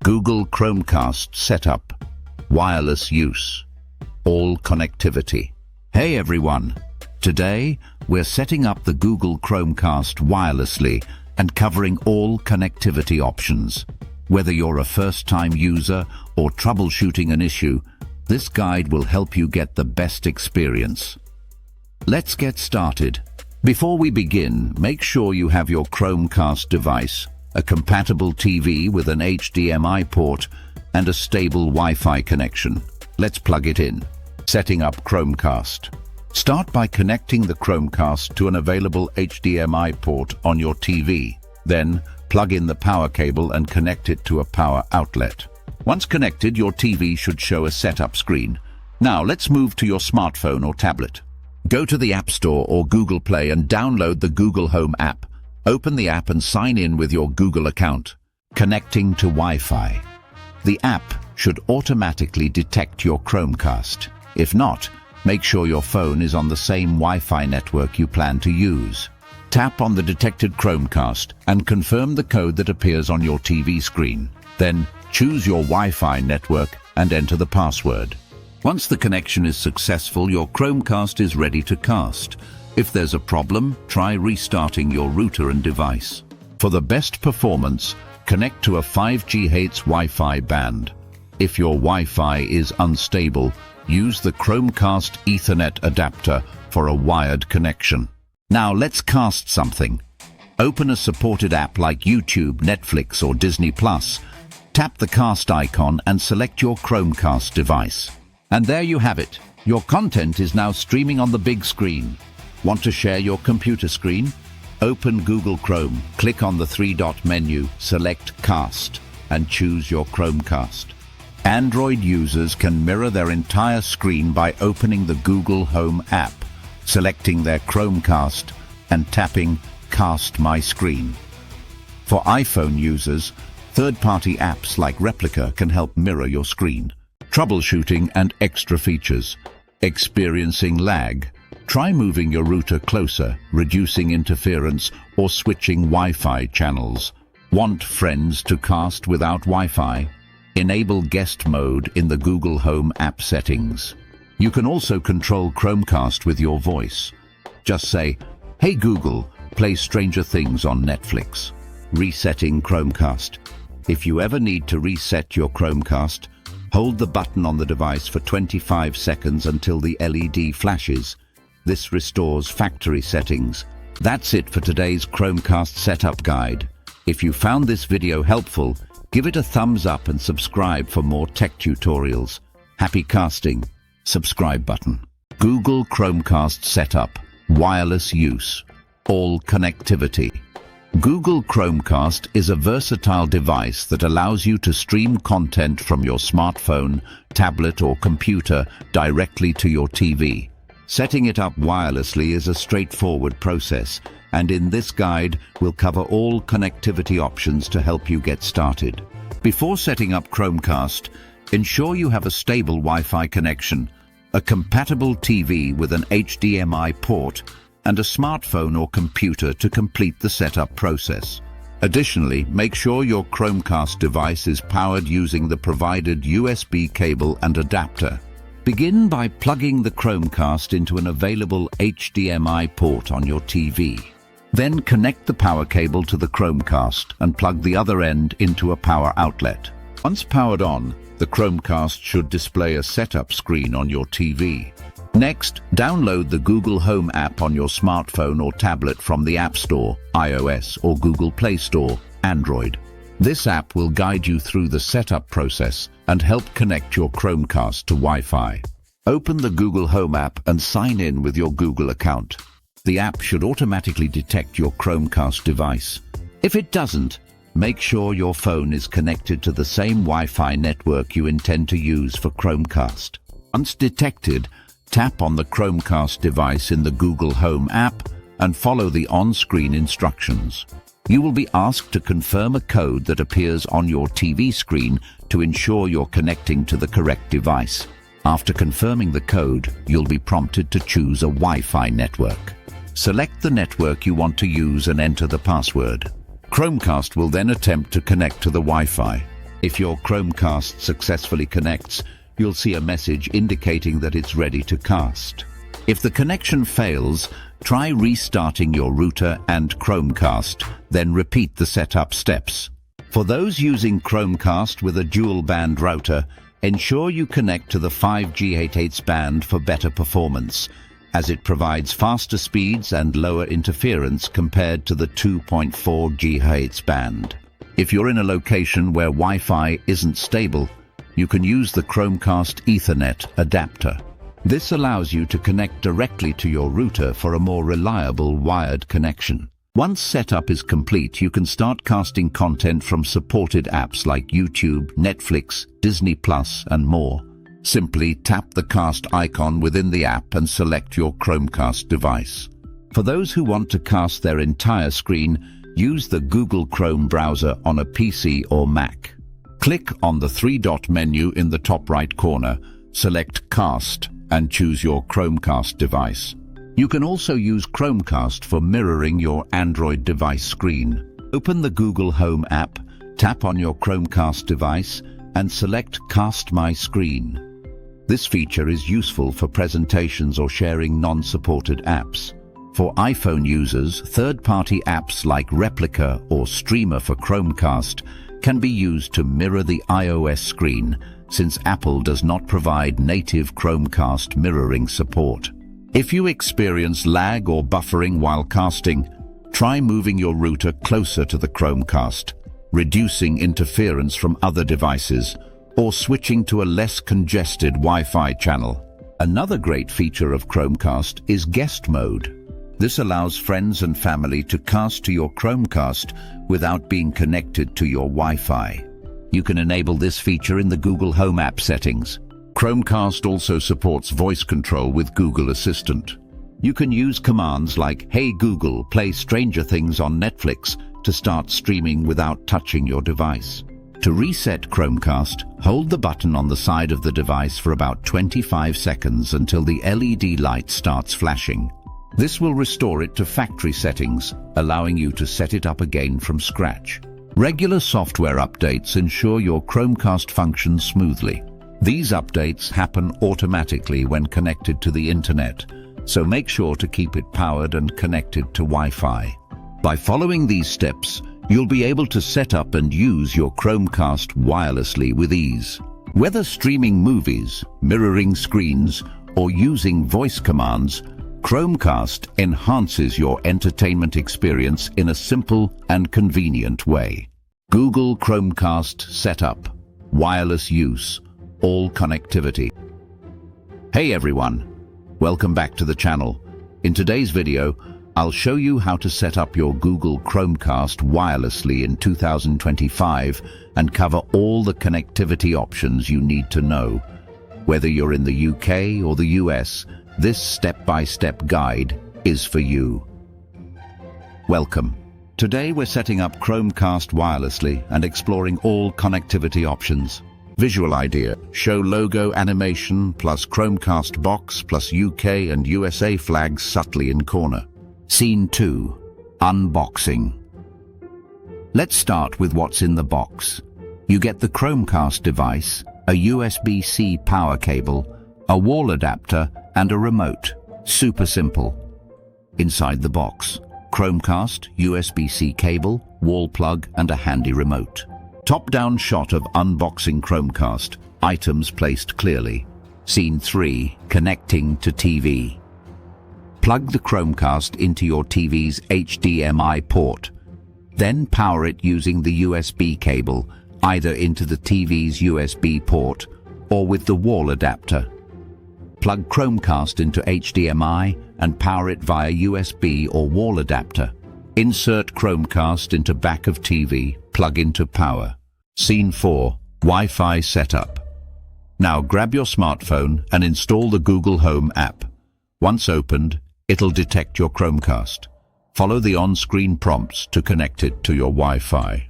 Google Chromecast setup, wireless use, all connectivity. Hey everyone, today we're setting up the Google Chromecast wirelessly and covering all connectivity options. Whether you're a first-time user or troubleshooting an issue, this guide will help you get the best experience. Let's get started. Before we begin, make sure you have your Chromecast device, a compatible TV with an HDMI port, and a stable Wi-Fi connection. Let's plug it in. Setting up Chromecast. Start by connecting the Chromecast to an available HDMI port on your TV. Then, plug in the power cable and connect it to a power outlet. Once connected, your TV should show a setup screen. Now, let's move to your smartphone or tablet. Go to the App Store or Google Play and download the Google Home app. Open the app and sign in with your Google account. Connecting to Wi-Fi. The app should automatically detect your Chromecast. If not, make sure your phone is on the same Wi-Fi network you plan to use. Tap on the detected Chromecast and confirm the code that appears on your TV screen. Then, choose your Wi-Fi network and enter the password. Once the connection is successful, your Chromecast is ready to cast. If there's a problem, try restarting your router and device. For the best performance, connect to a 5 GHz Wi-Fi band. If your Wi-Fi is unstable, use the Chromecast Ethernet adapter for a wired connection. Now let's cast something. Open a supported app like YouTube, Netflix, or Disney+. Tap the cast icon and select your Chromecast device. And there you have it. Your content is now streaming on the big screen. Want to share your computer screen? Open Google Chrome, click on the three-dot menu, select Cast, and choose your Chromecast. Android users can mirror their entire screen by opening the Google Home app, selecting their Chromecast, and tapping Cast My Screen. For iPhone users, third-party apps like Replica can help mirror your screen. Troubleshooting and extra features. Experiencing lag? Try moving your router closer, reducing interference, or switching Wi-Fi channels. Want friends to cast without Wi-Fi? Enable guest mode in the Google Home app settings. You can also control Chromecast with your voice. Just say, "Hey Google, play Stranger Things on Netflix." Resetting Chromecast. If you ever need to reset your Chromecast, hold the button on the device for 25 seconds until the LED flashes. This restores factory settings. That's it for today's Chromecast setup guide. If you found this video helpful, give it a thumbs up and subscribe for more tech tutorials. Happy casting. Subscribe button. Google Chromecast setup, wireless use, all connectivity. Google Chromecast is a versatile device that allows you to stream content from your smartphone, tablet, or computer directly to your TV. Setting it up wirelessly is a straightforward process, and in this guide, we'll cover all connectivity options to help you get started. Before setting up Chromecast, ensure you have a stable Wi-Fi connection, a compatible TV with an HDMI port, and a smartphone or computer to complete the setup process. Additionally, make sure your Chromecast device is powered using the provided USB cable and adapter. Begin by plugging the Chromecast into an available HDMI port on your TV. Then connect the power cable to the Chromecast and plug the other end into a power outlet. Once powered on, the Chromecast should display a setup screen on your TV. Next, download the Google Home app on your smartphone or tablet from the App Store, iOS, or Google Play Store, Android. This app will guide you through the setup process and help connect your Chromecast to Wi-Fi. Open the Google Home app and sign in with your Google account. The app should automatically detect your Chromecast device. If it doesn't, make sure your phone is connected to the same Wi-Fi network you intend to use for Chromecast. Once detected, tap on the Chromecast device in the Google Home app and follow the on-screen instructions. You will be asked to confirm a code that appears on your TV screen to ensure you're connecting to the correct device. After confirming the code, you'll be prompted to choose a Wi-Fi network. Select the network you want to use and enter the password. Chromecast will then attempt to connect to the Wi-Fi. If your Chromecast successfully connects, you'll see a message indicating that it's ready to cast. If the connection fails, try restarting your router and Chromecast, then repeat the setup steps. For those using Chromecast with a dual-band router, ensure you connect to the 5 GHz band for better performance, as it provides faster speeds and lower interference compared to the 2.4 GHz band. If you're in a location where Wi-Fi isn't stable, you can use the Chromecast Ethernet adapter. This allows you to connect directly to your router for a more reliable wired connection. Once setup is complete, you can start casting content from supported apps like YouTube, Netflix, Disney+, and more. Simply tap the cast icon within the app and select your Chromecast device. For those who want to cast their entire screen, use the Google Chrome browser on a PC or Mac. Click on the three-dot menu in the top right corner, select Cast, and choose your Chromecast device. You can also use Chromecast for mirroring your Android device screen. Open the Google Home app, tap on your Chromecast device, and select Cast My Screen. This feature is useful for presentations or sharing non-supported apps. For iPhone users, third-party apps like Replica or Streamer for Chromecast can be used to mirror the iOS screen, since Apple does not provide native Chromecast mirroring support. If you experience lag or buffering while casting, try moving your router closer to the Chromecast, reducing interference from other devices, or switching to a less congested Wi-Fi channel. Another great feature of Chromecast is guest mode. This allows friends and family to cast to your Chromecast without being connected to your Wi-Fi. You can enable this feature in the Google Home app settings. Chromecast also supports voice control with Google Assistant. You can use commands like, "Hey Google, play Stranger Things on Netflix," to start streaming without touching your device. To reset Chromecast, hold the button on the side of the device for about 25 seconds until the LED light starts flashing. This will restore it to factory settings, allowing you to set it up again from scratch. Regular software updates ensure your Chromecast functions smoothly. These updates happen automatically when connected to the internet, so make sure to keep it powered and connected to Wi-Fi. By following these steps, you'll be able to set up and use your Chromecast wirelessly with ease. Whether streaming movies, mirroring screens, or using voice commands, Chromecast enhances your entertainment experience in a simple and convenient way. Google Chromecast setup, wireless use, all connectivity. Hey everyone, welcome back to the channel. In today's video, I'll show you how to set up your Google Chromecast wirelessly in 2025 and cover all the connectivity options you need to know. Whether you're in the UK or the US, this step-by-step guide is for you. Welcome. Today we're setting up Chromecast wirelessly and exploring all connectivity options. Visual idea: show logo animation plus Chromecast box plus UK and USA flags subtly in corner. Scene 2. Unboxing. Let's start with what's in the box. You get the Chromecast device, a USB-C power cable, a wall adapter, and a remote. Super simple. Inside the box, Chromecast, USB-C cable, wall plug, and a handy remote. Top-down shot of unboxing Chromecast, items placed clearly. Scene 3. Connecting to TV. Plug the Chromecast into your TV's HDMI port. Then power it using the USB cable, either into the TV's USB port or with the wall adapter. Plug Chromecast into HDMI and power it via USB or wall adapter. Insert Chromecast into back of TV, plug into power. Scene 4. Wi-Fi setup. Now grab your smartphone and install the Google Home app. Once opened, it'll detect your Chromecast. Follow the on-screen prompts to connect it to your Wi-Fi.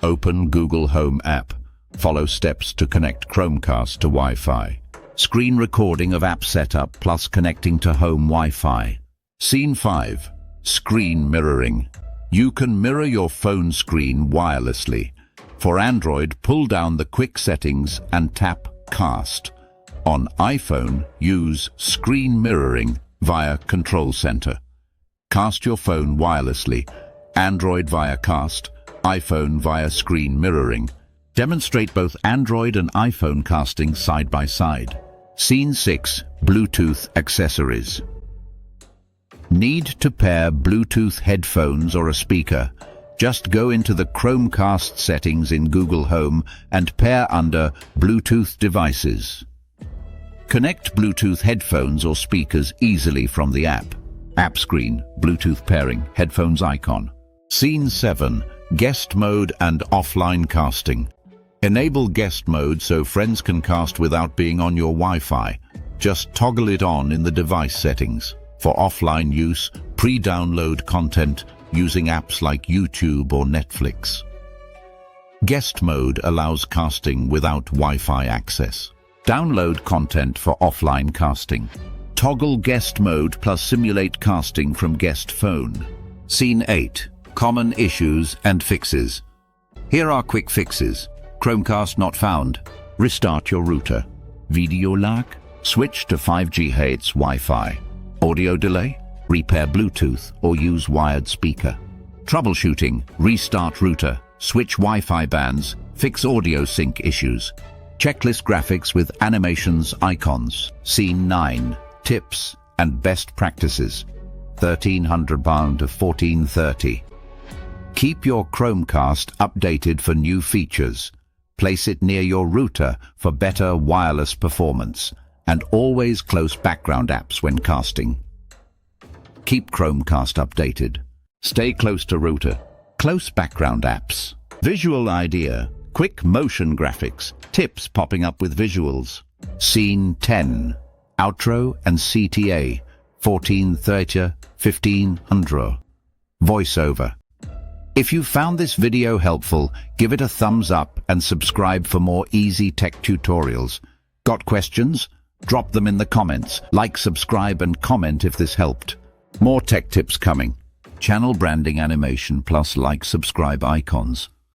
Open Google Home app. Follow steps to connect Chromecast to Wi-Fi. Screen recording of app setup plus connecting to home Wi-Fi. Scene 5. Screen mirroring. You can mirror your phone screen wirelessly. For Android, pull down the quick settings and tap Cast. On iPhone, use screen mirroring via Control Center. Cast your phone wirelessly. Android via Cast, iPhone via screen mirroring. Demonstrate both Android and iPhone casting side by side. Scene 6. Bluetooth accessories. Need to pair Bluetooth headphones or a speaker? Just go into the Chromecast settings in Google Home and pair under Bluetooth devices. Connect Bluetooth headphones or speakers easily from the app. App screen, Bluetooth pairing, headphones icon. Scene 7. Guest mode and offline casting. Enable guest mode so friends can cast without being on your Wi-Fi. Just toggle it on in the device settings. For offline use, pre-download content using apps like YouTube or Netflix. Guest mode allows casting without Wi-Fi access. Download content for offline casting. Toggle guest mode plus simulate casting from guest phone. Scene 8. Common issues and fixes. Here are quick fixes. Chromecast not found. Restart your router. Video lag? Switch to 5G HZ Wi-Fi. Audio delay? Repair Bluetooth or use wired speaker. Troubleshooting? Restart router. Switch Wi-Fi bands. Fix audio sync issues. Checklist graphics with animations icons. Scene 9. Tips and best practices. £1,300 to $1,430. Keep your Chromecast updated for new features. Place it near your router for better wireless performance, and always close background apps when casting. Keep Chromecast updated. Stay close to router. Close background apps. Visual idea. Quick motion graphics. Tips popping up with visuals. Scene 10. Outro and CTA. $1,430, $1,500. Voiceover. If you found this video helpful, give it a thumbs up and subscribe for more easy tech tutorials. Got questions? Drop them in the comments. Like, subscribe, and comment if this helped. More tech tips coming. Channel branding animation plus like, subscribe icons.